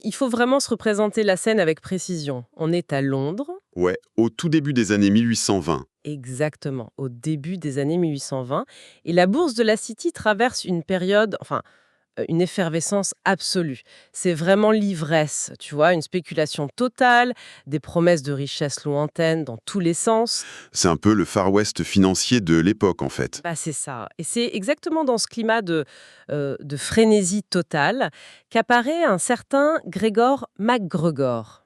il faut vraiment se représenter la scène avec précision. On est à Londres, Ouais, au tout début des années 1820. exactement, au début des années 1820, et la bourse de la City traverse une période, une effervescence absolue. C'est vraiment l'ivresse, tu vois, une spéculation totale, des promesses de richesses lointaines dans tous les sens. C'est un peu le Far West financier de l'époque, en fait. Bah, c'est ça. Et c'est exactement dans ce climat de frénésie totale qu'apparaît un certain Gregor MacGregor,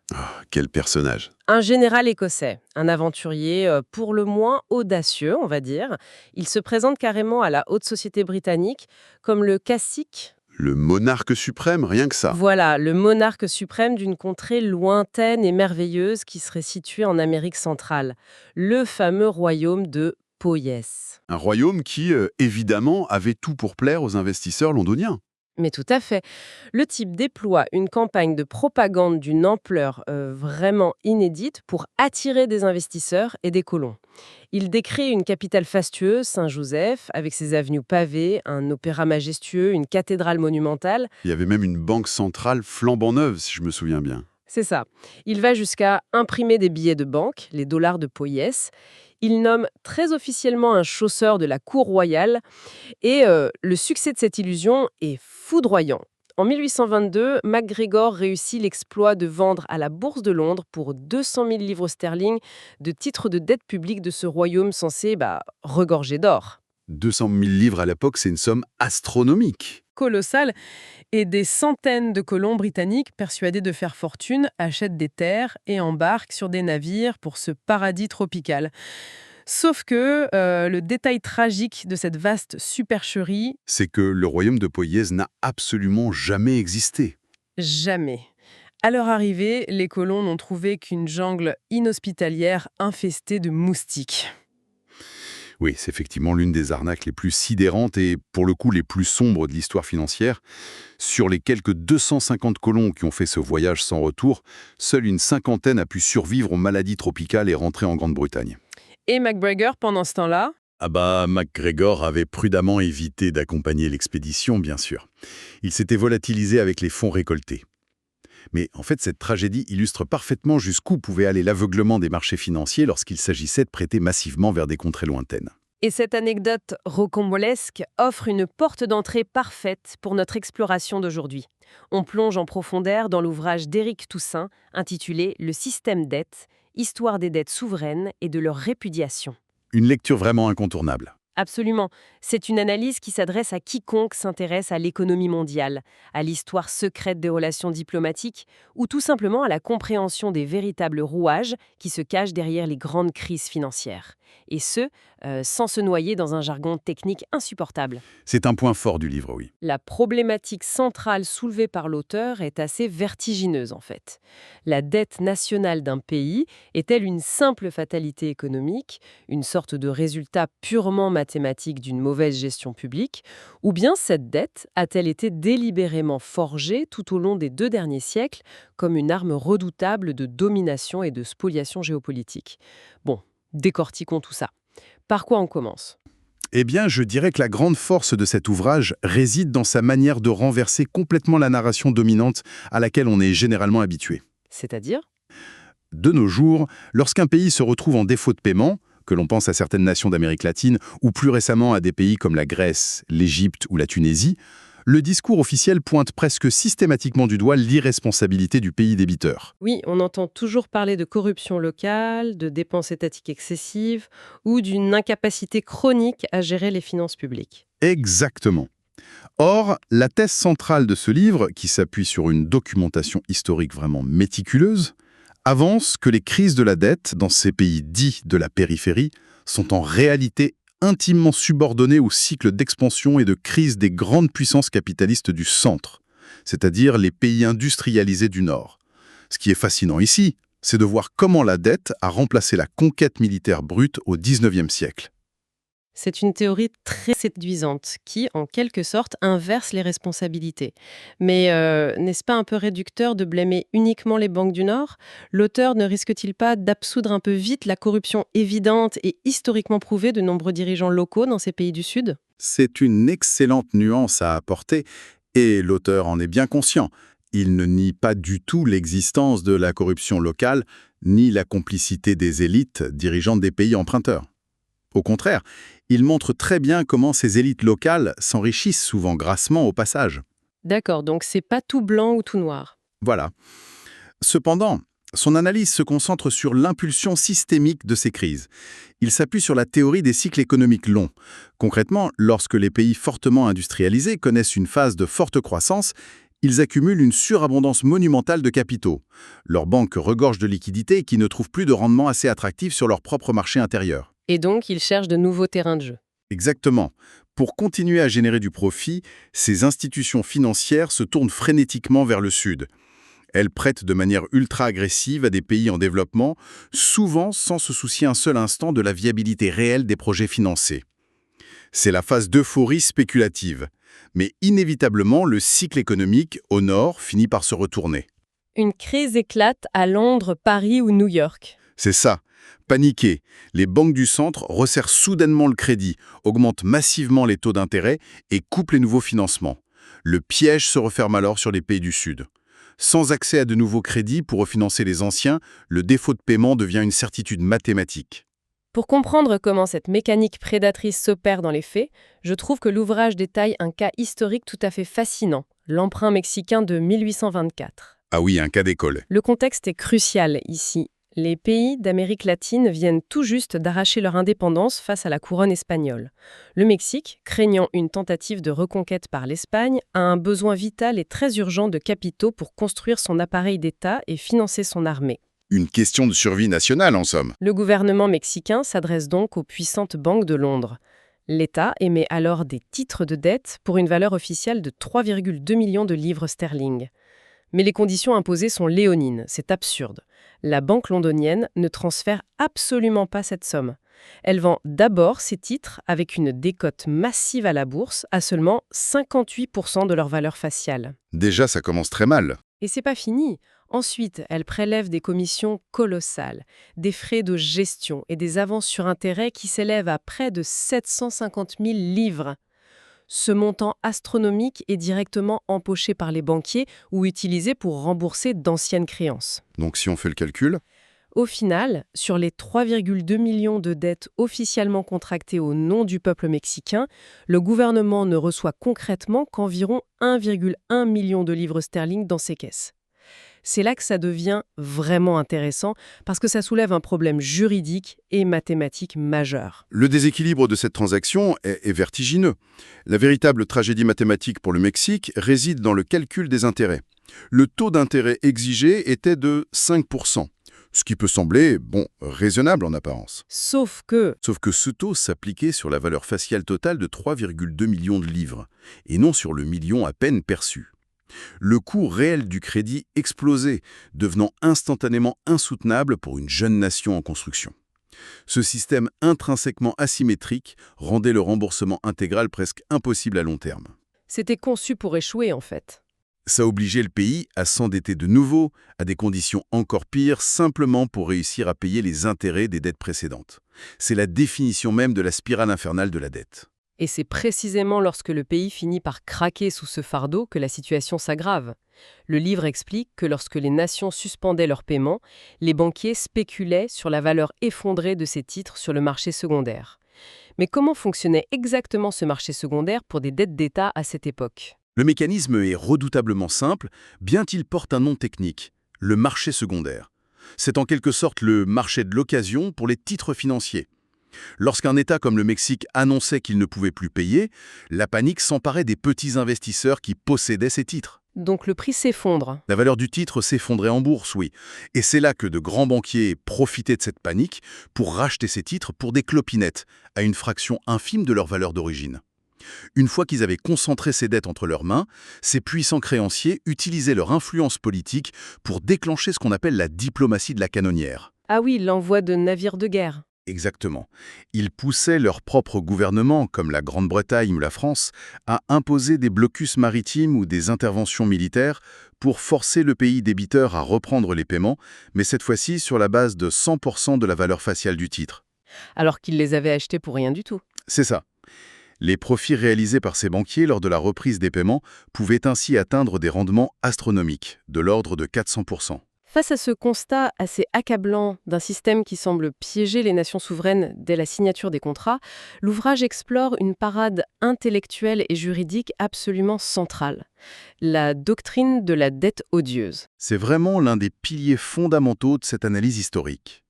Quel personnage. un général écossais, un aventurier pour le moins audacieux, on va dire. Il se présente carrément à la haute société britannique comme le cacique. Le monarque suprême, rien que ça. Voilà, le monarque suprême d'une contrée lointaine et merveilleuse qui serait située en Amérique centrale, le fameux royaume de Poyès. Un royaume qui, évidemment, avait tout pour plaire aux investisseurs londoniens. Mais tout à fait. Le type déploie une campagne de propagande d'une ampleur vraiment inédite pour attirer des investisseurs et des colons. Il décrit une capitale fastueuse, Saint-Joseph, avec ses avenues pavées, un opéra majestueux, une cathédrale monumentale. Il y avait même une banque centrale flambant neuve, si je me souviens bien. C'est ça. Il va jusqu'à imprimer des billets de banque, les dollars de Poyès. Il nomme très officiellement un chausseur de la cour royale. Et le succès de cette illusion est foudroyant. En 1822, MacGregor réussit l'exploit de vendre à la Bourse de Londres pour 200 000 livres sterling de titres de dette publique de ce royaume censé regorger d'or. 200 000 livres à l'époque, c'est une somme astronomique. Colossal, et des centaines de colons britanniques persuadés de faire fortune achètent des terres et embarquent sur des navires pour ce paradis tropical. Sauf que le détail tragique de cette vaste supercherie, C'est que le royaume de Poyès n'a absolument jamais existé. jamais. À leur arrivée, les colons n'ont trouvé qu'une jungle inhospitalière infestée de moustiques. Oui, c'est effectivement l'une des arnaques les plus sidérantes et, pour le coup, les plus sombres de l'histoire financière. Sur les quelques 250 colons qui ont fait ce voyage sans retour, seule une cinquantaine a pu survivre aux maladies tropicales et rentrer en Grande-Bretagne. Et MacGregor, pendant ce temps-là, Ah bah, MacGregor avait prudemment évité d'accompagner l'expédition, bien sûr. Il s'était volatilisé avec les fonds récoltés. Mais en fait, cette tragédie illustre parfaitement jusqu'où pouvait aller l'aveuglement des marchés financiers lorsqu'il s'agissait de prêter massivement vers des contrées lointaines. et cette anecdote rocambolesque offre une porte d'entrée parfaite pour notre exploration d'aujourd'hui. On plonge en profondeur dans l'ouvrage d'Éric Toussaint intitulé Le système dette, histoire des dettes souveraines et de leur répudiation. Une lecture vraiment incontournable. Absolument. C'est une analyse qui s'adresse à quiconque s'intéresse à l'économie mondiale, à l'histoire secrète des relations diplomatiques ou tout simplement à la compréhension des véritables rouages qui se cachent derrière les grandes crises financières. Et ce, sans se noyer dans un jargon technique insupportable. C'est un point fort du livre, oui. La problématique centrale soulevée par l'auteur est assez vertigineuse en fait. La dette nationale d'un pays est-elle une simple fatalité économique, une sorte de résultat purement mathématique d'une mauvaise gestion publique, ou bien cette dette a-t-elle été délibérément forgée tout au long des 2 derniers siècles comme une arme redoutable de domination et de spoliation géopolitique? Bon, décortiquons tout ça. Par quoi on commence? Eh bien, je dirais que la grande force de cet ouvrage réside dans sa manière de renverser complètement la narration dominante à laquelle on est généralement habitué. C'est-à-dire? De nos jours, lorsqu'un pays se retrouve en défaut de paiement, que l'on pense à certaines nations d'Amérique latine, ou plus récemment à des pays comme la Grèce, l'Égypte ou la Tunisie, le discours officiel pointe presque systématiquement du doigt l'irresponsabilité du pays débiteur. Oui, on entend toujours parler de corruption locale, de dépenses étatiques excessives ou d'une incapacité chronique à gérer les finances publiques. Exactement. Or, la thèse centrale de ce livre, qui s'appuie sur une documentation historique vraiment méticuleuse, avance que les crises de la dette dans ces pays dits de la périphérie sont en réalité intimement subordonnées au cycle d'expansion et de crise des grandes puissances capitalistes du centre, c'est-à-dire les pays industrialisés du Nord. Ce qui est fascinant ici, c'est de voir comment la dette a remplacé la conquête militaire brute au XIXe siècle. C'est une théorie très séduisante qui, en quelque sorte, inverse les responsabilités. Mais n'est-ce pas un peu réducteur de blâmer uniquement les banques du Nord? L'auteur ne risque-t-il pas d'absoudre un peu vite la corruption évidente et historiquement prouvée de nombreux dirigeants locaux dans ces pays du Sud? C'est une excellente nuance à apporter, et l'auteur en est bien conscient. Il ne nie pas du tout l'existence de la corruption locale, ni la complicité des élites dirigeantes des pays emprunteurs. Au contraire, il montre très bien comment ces élites locales s'enrichissent souvent grassement au passage. D'accord, donc c'est pas tout blanc ou tout noir. Voilà. Cependant, son analyse se concentre sur l'impulsion systémique de ces crises. Il s'appuie sur la théorie des cycles économiques longs. Concrètement, lorsque les pays fortement industrialisés connaissent une phase de forte croissance, ils accumulent une surabondance monumentale de capitaux. Leurs banques regorgent de liquidités qui ne trouvent plus de rendement assez attractif sur leur propre marché intérieur. Et donc, ils cherchent de nouveaux terrains de jeu. Exactement. Pour continuer à générer du profit, ces institutions financières se tournent frénétiquement vers le sud. Elles prêtent de manière ultra-agressive à des pays en développement, souvent sans se soucier un seul instant de la viabilité réelle des projets financés. C'est la phase d'euphorie spéculative. Mais inévitablement, le cycle économique, au nord, finit par se retourner. Une crise éclate à Londres, Paris ou New York. C'est ça. Paniquées, les banques du centre resserrent soudainement le crédit, augmentent massivement les taux d'intérêt et coupent les nouveaux financements. Le piège se referme alors sur les pays du Sud. Sans accès à de nouveaux crédits pour refinancer les anciens, le défaut de paiement devient une certitude mathématique. Pour comprendre comment cette mécanique prédatrice s'opère dans les faits, je trouve que l'ouvrage détaille un cas historique tout à fait fascinant, l'emprunt mexicain de 1824. Ah oui, un cas d'école. Le contexte est crucial ici. Les pays d'Amérique latine viennent tout juste d'arracher leur indépendance face à la couronne espagnole. Le Mexique, craignant une tentative de reconquête par l'Espagne, a un besoin vital et très urgent de capitaux pour construire son appareil d'État et financer son armée. Une question de survie nationale, en somme. Le gouvernement mexicain s'adresse donc aux puissantes banques de Londres. L'État émet alors des titres de dette pour une valeur officielle de 3,2 millions de livres sterling. Mais les conditions imposées sont léonines, c'est absurde. La banque londonienne ne transfère absolument pas cette somme. Elle vend d'abord ces titres avec une décote massive à la bourse à seulement 58% de leur valeur faciale. Déjà, ça commence très mal. Et c'est pas fini. Ensuite, elle prélève des commissions colossales, des frais de gestion et des avances sur intérêt qui s'élèvent à près de 750 000 livres. Ce montant astronomique est directement empoché par les banquiers ou utilisé pour rembourser d'anciennes créances. Donc si on fait le calcul, Au final, sur les 3,2 millions de dettes officiellement contractées au nom du peuple mexicain, le gouvernement ne reçoit concrètement qu'environ 1,1 million de livres sterling dans ses caisses. C'est là que ça devient vraiment intéressant parce que ça soulève un problème juridique et mathématique majeur. le déséquilibre de cette transaction est vertigineux. La véritable tragédie mathématique pour le Mexique réside dans le calcul des intérêts. Le taux d'intérêt exigé était de 5%, ce qui peut sembler, raisonnable en apparence. Sauf que, Sauf que ce taux s'appliquait sur la valeur faciale totale de 3,2 millions de livres, et non sur le million à peine perçu. Le coût réel du crédit explosait, devenant instantanément insoutenable pour une jeune nation en construction. Ce système intrinsèquement asymétrique rendait le remboursement intégral presque impossible à long terme. c'était conçu pour échouer en fait. Ça obligeait le pays à s'endetter de nouveau, à des conditions encore pires, simplement pour réussir à payer les intérêts des dettes précédentes. C'est la définition même de la spirale infernale de la dette. Et c'est précisément lorsque le pays finit par craquer sous ce fardeau que la situation s'aggrave. Le livre explique que lorsque les nations suspendaient leurs paiements, les banquiers spéculaient sur la valeur effondrée de ces titres sur le marché secondaire. Mais comment fonctionnait exactement ce marché secondaire pour des dettes d'État à cette époque ? Le mécanisme est redoutablement simple, bien qu'il porte un nom technique, le marché secondaire. C'est en quelque sorte le marché de l'occasion pour les titres financiers. Lorsqu'un État comme le Mexique annonçait qu'il ne pouvait plus payer, la panique s'emparait des petits investisseurs qui possédaient ces titres. Donc le prix s'effondre. La valeur du titre s'effondrait en bourse, oui. Et c'est là que de grands banquiers profitaient de cette panique pour racheter ces titres pour des clopinettes, à une fraction infime de leur valeur d'origine. Une fois qu'ils avaient concentré ces dettes entre leurs mains, ces puissants créanciers utilisaient leur influence politique pour déclencher ce qu'on appelle la diplomatie de la canonnière. Ah oui, l'envoi de navires de guerre. Exactement. Ils poussaient leur propre gouvernement, comme la Grande-Bretagne ou la France, à imposer des blocus maritimes ou des interventions militaires pour forcer le pays débiteur à reprendre les paiements, mais cette fois-ci sur la base de 100% de la valeur faciale du titre. Alors qu'ils les avaient achetés pour rien du tout. C'est ça. Les profits réalisés par ces banquiers lors de la reprise des paiements pouvaient ainsi atteindre des rendements astronomiques, de l'ordre de 400%. Face à ce constat assez accablant d'un système qui semble piéger les nations souveraines dès la signature des contrats, l'ouvrage explore une parade intellectuelle et juridique absolument centrale, la doctrine de la dette odieuse. C'est vraiment l'un des piliers fondamentaux de cette analyse historique.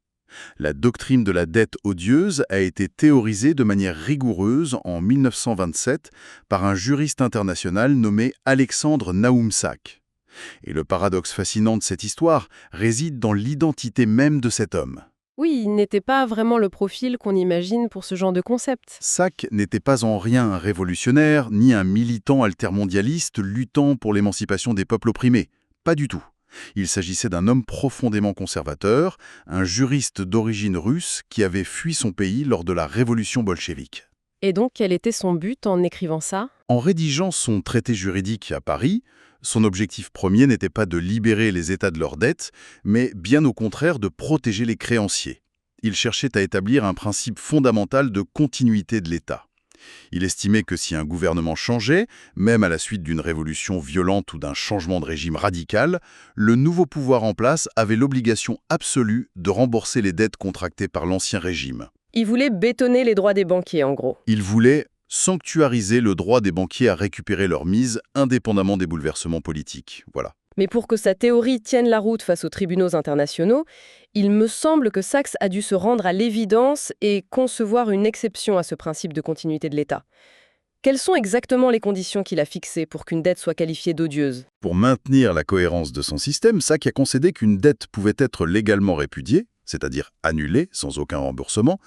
La doctrine de la dette odieuse a été théorisée de manière rigoureuse en 1927 par un juriste international nommé Alexandre Naoumsak. Et le paradoxe fascinant de cette histoire réside dans l'identité même de cet homme. Oui, il n'était pas vraiment le profil qu'on imagine pour ce genre de concept. Sack n'était pas en rien un révolutionnaire, ni un militant altermondialiste luttant pour l'émancipation des peuples opprimés. Pas du tout. Il s'agissait d'un homme profondément conservateur, un juriste d'origine russe qui avait fui son pays lors de la révolution bolchevique. Et donc, quel était son but en écrivant ça? En rédigeant son traité juridique à Paris, son objectif premier n'était pas de libérer les États de leurs dettes, mais bien au contraire de protéger les créanciers. Il cherchait à établir un principe fondamental de continuité de l'État. Il estimait que si un gouvernement changeait, même à la suite d'une révolution violente ou d'un changement de régime radical, le nouveau pouvoir en place avait l'obligation absolue de rembourser les dettes contractées par l'ancien régime. Il voulait bétonner les droits des banquiers, en gros. Il voulait sanctuariser le droit des banquiers à récupérer leur mise indépendamment des bouleversements politiques. Voilà. Mais pour que sa théorie tienne la route face aux tribunaux internationaux, il me semble que Sachs a dû se rendre à l'évidence et concevoir une exception à ce principe de continuité de l'État. Quelles sont exactement les conditions qu'il a fixées pour qu'une dette soit qualifiée d'odieuse? Pour maintenir la cohérence de son système, Sachs a concédé qu'une dette pouvait être légalement répudiée, c'est-à-dire annulée sans aucun remboursement,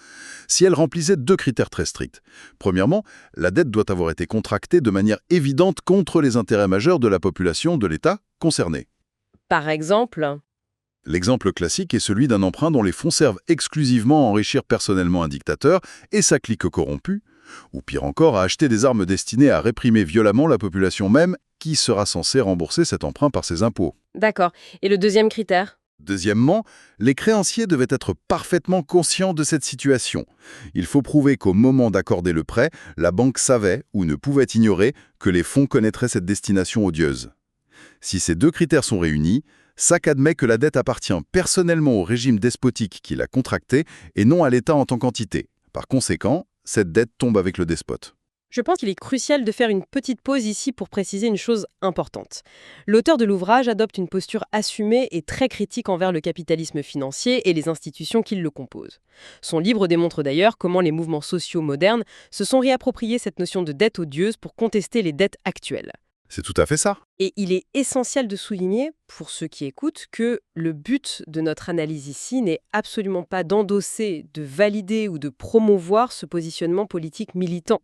si elle remplissait deux critères très stricts. Premièrement, la dette doit avoir été contractée de manière évidente contre les intérêts majeurs de la population de l'État concerné. Par exemple, L'exemple classique est celui d'un emprunt dont les fonds servent exclusivement à enrichir personnellement un dictateur et sa clique corrompue, ou pire encore, à acheter des armes destinées à réprimer violemment la population même qui sera censée rembourser cet emprunt par ses impôts. d'accord. Et le deuxième critère? Deuxièmement, les créanciers devaient être parfaitement conscients de cette situation. Il faut prouver qu'au moment d'accorder le prêt, la banque savait ou ne pouvait ignorer que les fonds connaîtraient cette destination odieuse. Si ces deux critères sont réunis, Sachs admet que la dette appartient personnellement au régime despotique qui l'a contractée et non à l'État en tant qu'entité. Par conséquent, cette dette tombe avec le despote. Je pense qu'il est crucial de faire une petite pause ici pour préciser une chose importante. L'auteur de l'ouvrage adopte une posture assumée et très critique envers le capitalisme financier et les institutions qui le composent. Son livre démontre d'ailleurs comment les mouvements sociaux modernes se sont réappropriés cette notion de dette odieuse pour contester les dettes actuelles. C'est tout à fait ça. Et il est essentiel de souligner, pour ceux qui écoutent, que le but de notre analyse ici n'est absolument pas d'endosser, de valider ou de promouvoir ce positionnement politique militant.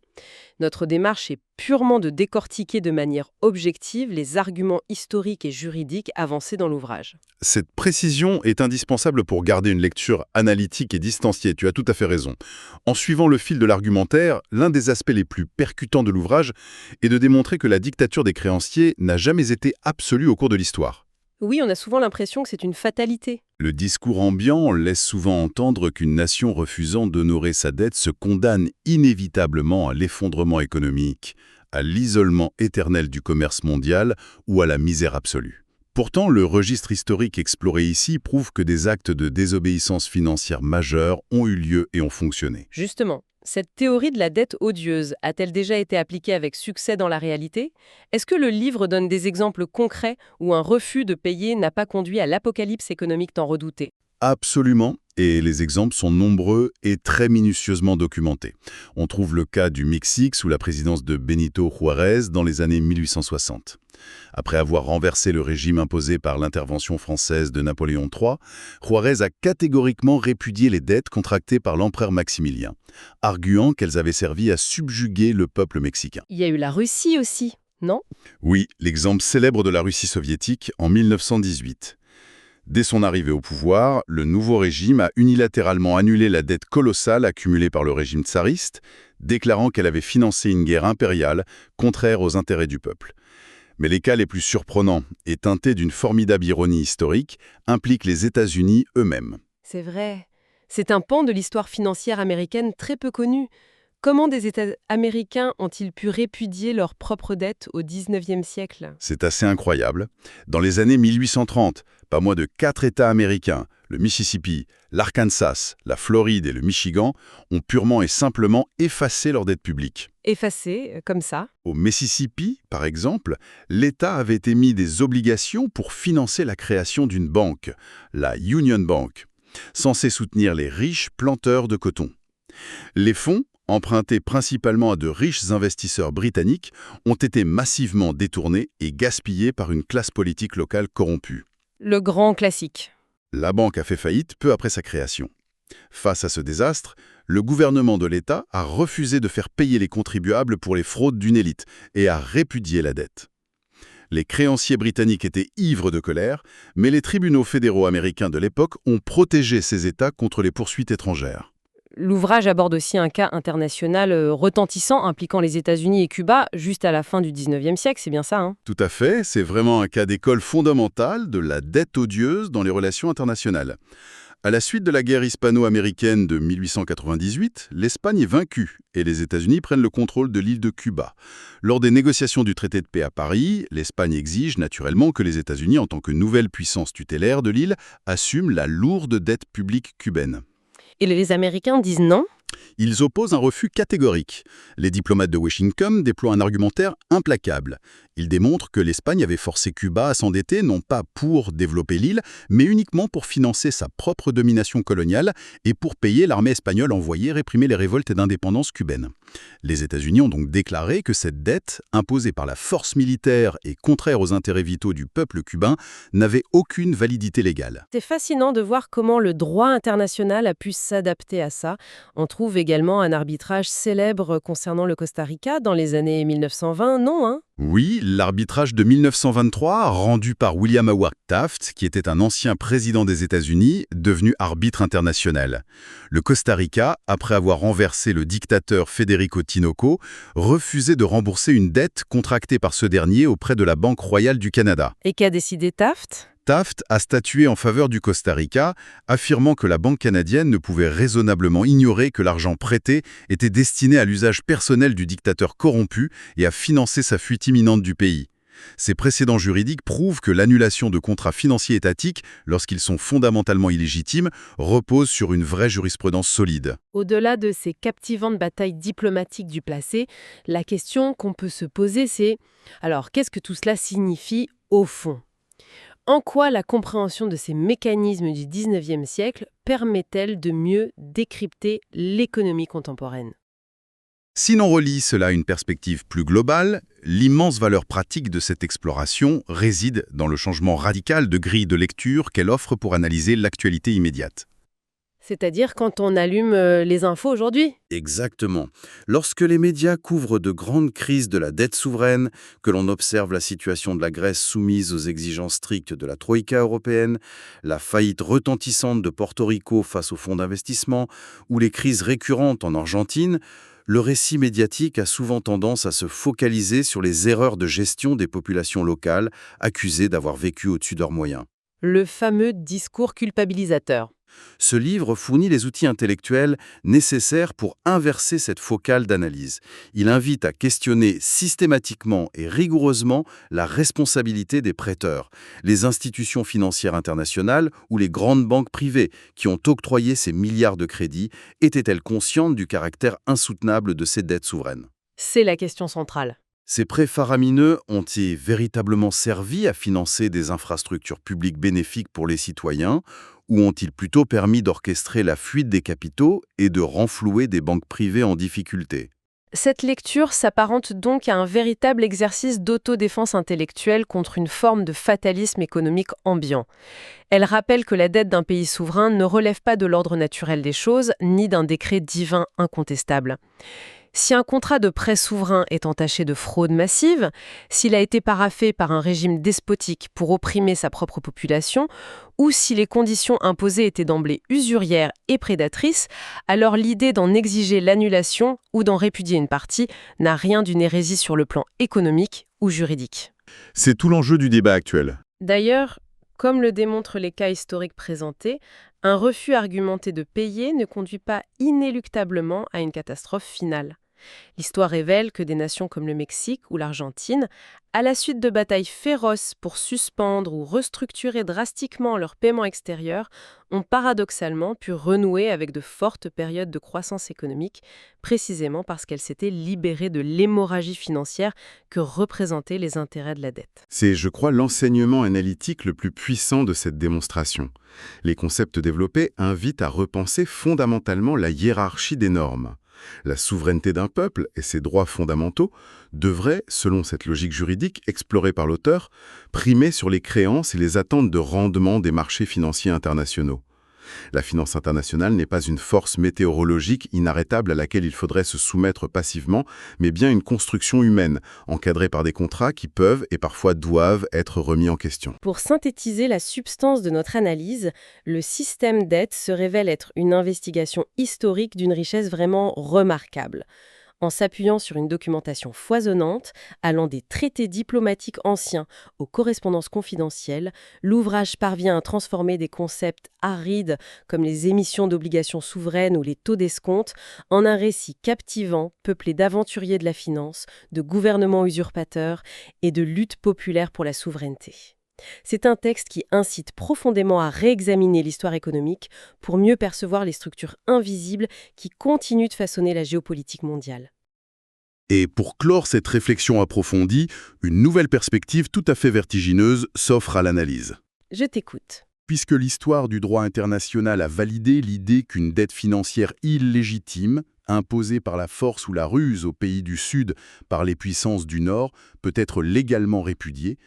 Notre démarche est purement de décortiquer de manière objective les arguments historiques et juridiques avancés dans l'ouvrage. Cette précision est indispensable pour garder une lecture analytique et distanciée, tu as tout à fait raison. En suivant le fil de l'argumentaire, l'un des aspects les plus percutants de l'ouvrage est de démontrer que la dictature des créanciers n'a jamais été absolue au cours de l'histoire. Oui, on a souvent l'impression que c'est une fatalité. Le discours ambiant laisse souvent entendre qu'une nation refusant d'honorer sa dette se condamne inévitablement à l'effondrement économique, à l'isolement éternel du commerce mondial ou à la misère absolue. Pourtant, le registre historique exploré ici prouve que des actes de désobéissance financière majeurs ont eu lieu et ont fonctionné. Justement, cette théorie de la dette odieuse a-t-elle déjà été appliquée avec succès dans la réalité? Est-ce que le livre donne des exemples concrets où un refus de payer n'a pas conduit à l'apocalypse économique tant redoutée? Absolument, et les exemples sont nombreux et très minutieusement documentés. On trouve le cas du Mexique sous la présidence de Benito Juárez dans les années 1860. Après avoir renversé le régime imposé par l'intervention française de Napoléon III, Juárez a catégoriquement répudié les dettes contractées par l'empereur Maximilien, arguant qu'elles avaient servi à subjuguer le peuple mexicain. Il y a eu la Russie aussi, non? Oui, l'exemple célèbre de la Russie soviétique en 1918. Dès son arrivée au pouvoir, le nouveau régime a unilatéralement annulé la dette colossale accumulée par le régime tsariste, déclarant qu'elle avait financé une guerre impériale contraire aux intérêts du peuple. Mais les cas les plus surprenants et teintés d'une formidable ironie historique impliquent les États-Unis eux-mêmes. C'est vrai. C'est un pan de l'histoire financière américaine très peu connu. Comment des États américains ont-ils pu répudier leurs propres dettes au XIXe siècle? C'est assez incroyable. Dans les années 1830, pas moins de 4 États américains, le Mississippi, l'Arkansas, la Floride et le Michigan, ont purement et simplement effacé leurs dettes publiques. Effacés, comme ça? Au Mississippi, par exemple, l'État avait émis des obligations pour financer la création d'une banque, la Union Bank, censée soutenir les riches planteurs de coton. Les fonds, empruntés principalement à de riches investisseurs britanniques, ont été massivement détournés et gaspillés par une classe politique locale corrompue. Le grand classique. La banque a fait faillite peu après sa création. Face à ce désastre, le gouvernement de l'État a refusé de faire payer les contribuables pour les fraudes d'une élite et a répudié la dette. Les créanciers britanniques étaient ivres de colère, mais les tribunaux fédéraux américains de l'époque ont protégé ces États contre les poursuites étrangères. L'ouvrage aborde aussi un cas international retentissant impliquant les États-Unis et Cuba juste à la fin du XIXe siècle, c'est bien ça, hein? Tout à fait, c'est vraiment un cas d'école fondamentale de la dette odieuse dans les relations internationales. À la suite de la guerre hispano-américaine de 1898, l'Espagne est vaincue et les États-Unis prennent le contrôle de l'île de Cuba. Lors des négociations du traité de paix à Paris, l'Espagne exige naturellement que les États-Unis, en tant que nouvelle puissance tutélaire de l'île, assument la lourde dette publique cubaine. Et les Américains disent non? Ils opposent un refus catégorique. Les diplomates de Washington déploient un argumentaire implacable. Ils démontrent que l'Espagne avait forcé Cuba à s'endetter non pas pour développer l'île, mais uniquement pour financer sa propre domination coloniale et pour payer l'armée espagnole envoyée réprimer les révoltes d'indépendance cubaines. Les États-Unis ont donc déclaré que cette dette, imposée par la force militaire et contraire aux intérêts vitaux du peuple cubain, n'avait aucune validité légale. C'est fascinant de voir comment le droit international a pu s'adapter à ça. On trouve également un arbitrage célèbre concernant le Costa Rica dans les années 1920, non, hein? Oui, l'arbitrage de 1923, rendu par William Howard Taft, qui était un ancien président des États-Unis, devenu arbitre international. Le Costa Rica, après avoir renversé le dictateur Federico Tinoco, refusait de rembourser une dette contractée par ce dernier auprès de la Banque royale du Canada. Et qu'a décidé Taft? Taft a statué en faveur du Costa Rica, affirmant que la Banque canadienne ne pouvait raisonnablement ignorer que l'argent prêté était destiné à l'usage personnel du dictateur corrompu et à financer sa fuite imminente du pays. Ces précédents juridiques prouvent que l'annulation de contrats financiers étatiques, lorsqu'ils sont fondamentalement illégitimes, repose sur une vraie jurisprudence solide. Au-delà de ces captivantes batailles diplomatiques du passé, la question qu'on peut se poser, c'est alors qu'est-ce que tout cela signifie au fond? En quoi la compréhension de ces mécanismes du XIXe siècle permet-elle de mieux décrypter l'économie contemporaine? Si l'on relie cela à une perspective plus globale, l'immense valeur pratique de cette exploration réside dans le changement radical de grille de lecture qu'elle offre pour analyser l'actualité immédiate. C'est-à-dire quand on allume les infos aujourd'hui? Exactement. Lorsque les médias couvrent de grandes crises de la dette souveraine, que l'on observe la situation de la Grèce soumise aux exigences strictes de la Troïka européenne, la faillite retentissante de Porto Rico face aux fonds d'investissement, ou les crises récurrentes en Argentine, le récit médiatique a souvent tendance à se focaliser sur les erreurs de gestion des populations locales accusées d'avoir vécu au-dessus de leurs moyens. Le fameux discours culpabilisateur. Ce livre fournit les outils intellectuels nécessaires pour inverser cette focale d'analyse. Il invite à questionner systématiquement et rigoureusement la responsabilité des prêteurs, les institutions financières internationales ou les grandes banques privées qui ont octroyé ces milliards de crédits, étaient-elles conscientes du caractère insoutenable de ces dettes souveraines? C'est la question centrale. Ces prêts faramineux ont-ils véritablement servi à financer des infrastructures publiques bénéfiques pour les citoyens, ou ont-ils plutôt permis d'orchestrer la fuite des capitaux et de renflouer des banques privées en difficulté? Cette lecture s'apparente donc à un véritable exercice d'autodéfense intellectuelle contre une forme de fatalisme économique ambiant. Elle rappelle que la dette d'un pays souverain ne relève pas de l'ordre naturel des choses, ni d'un décret divin incontestable. Si un contrat de prêt souverain est entaché de fraude massive, s'il a été paraphé par un régime despotique pour opprimer sa propre population, ou si les conditions imposées étaient d'emblée usurières et prédatrices, alors l'idée d'en exiger l'annulation ou d'en répudier une partie n'a rien d'une hérésie sur le plan économique ou juridique. C'est tout l'enjeu du débat actuel. D'ailleurs, Comme le démontrent les cas historiques présentés, un refus argumenté de payer ne conduit pas inéluctablement à une catastrophe finale. L'histoire révèle que des nations comme le Mexique ou l'Argentine, à la suite de batailles féroces pour suspendre ou restructurer drastiquement leurs paiements extérieurs, ont paradoxalement pu renouer avec de fortes périodes de croissance économique, précisément parce qu'elles s'étaient libérées de l'hémorragie financière que représentaient les intérêts de la dette. C'est, je crois, l'enseignement analytique le plus puissant de cette démonstration. Les concepts développés invitent à repenser fondamentalement la hiérarchie des normes. La souveraineté d'un peuple et ses droits fondamentaux devraient, selon cette logique juridique explorée par l'auteur, primer sur les créances et les attentes de rendement des marchés financiers internationaux. La finance internationale n'est pas une force météorologique inarrêtable à laquelle il faudrait se soumettre passivement, mais bien une construction humaine, encadrée par des contrats qui peuvent et parfois doivent être remis en question. Pour synthétiser la substance de notre analyse, le système dette se révèle être une investigation historique d'une richesse vraiment remarquable. En s'appuyant sur une documentation foisonnante, allant des traités diplomatiques anciens aux correspondances confidentielles, l'ouvrage parvient à transformer des concepts arides comme les émissions d'obligations souveraines ou les taux d'escompte en un récit captivant, peuplé d'aventuriers de la finance, de gouvernements usurpateurs et de luttes populaires pour la souveraineté. C'est un texte qui incite profondément à réexaminer l'histoire économique pour mieux percevoir les structures invisibles qui continuent de façonner la géopolitique mondiale. Et pour clore cette réflexion approfondie, une nouvelle perspective tout à fait vertigineuse s'offre à l'analyse. Je t'écoute. Puisque l'histoire du droit international a validé l'idée qu'une dette financière illégitime, imposée par la force ou la ruse aux pays du Sud par les puissances du Nord, peut être légalement répudiée,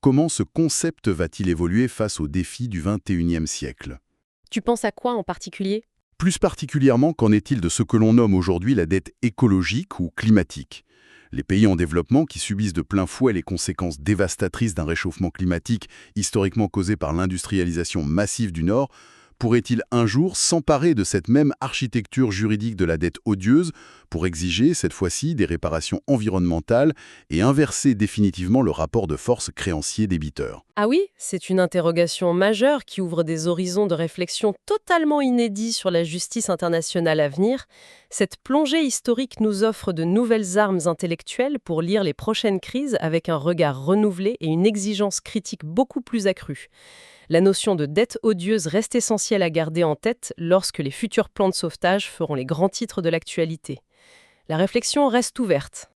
comment ce concept va-t-il évoluer face aux défis du XXIe siècle? Tu penses à quoi en particulier ? Plus particulièrement, qu'en est-il de ce que l'on nomme aujourd'hui la dette écologique ou climatique? Les pays en développement qui subissent de plein fouet les conséquences dévastatrices d'un réchauffement climatique historiquement causé par l'industrialisation massive du Nord, pourraient-ils un jour s'emparer de cette même architecture juridique de la dette odieuse pour exiger, cette fois-ci, des réparations environnementales et inverser définitivement le rapport de force créancier-débiteur? Ah oui, c'est une interrogation majeure qui ouvre des horizons de réflexion totalement inédits sur la justice internationale à venir. Cette plongée historique nous offre de nouvelles armes intellectuelles pour lire les prochaines crises avec un regard renouvelé et une exigence critique beaucoup plus accrue. La notion de dette odieuse reste essentielle à garder en tête lorsque les futurs plans de sauvetage feront les grands titres de l'actualité. La réflexion reste ouverte.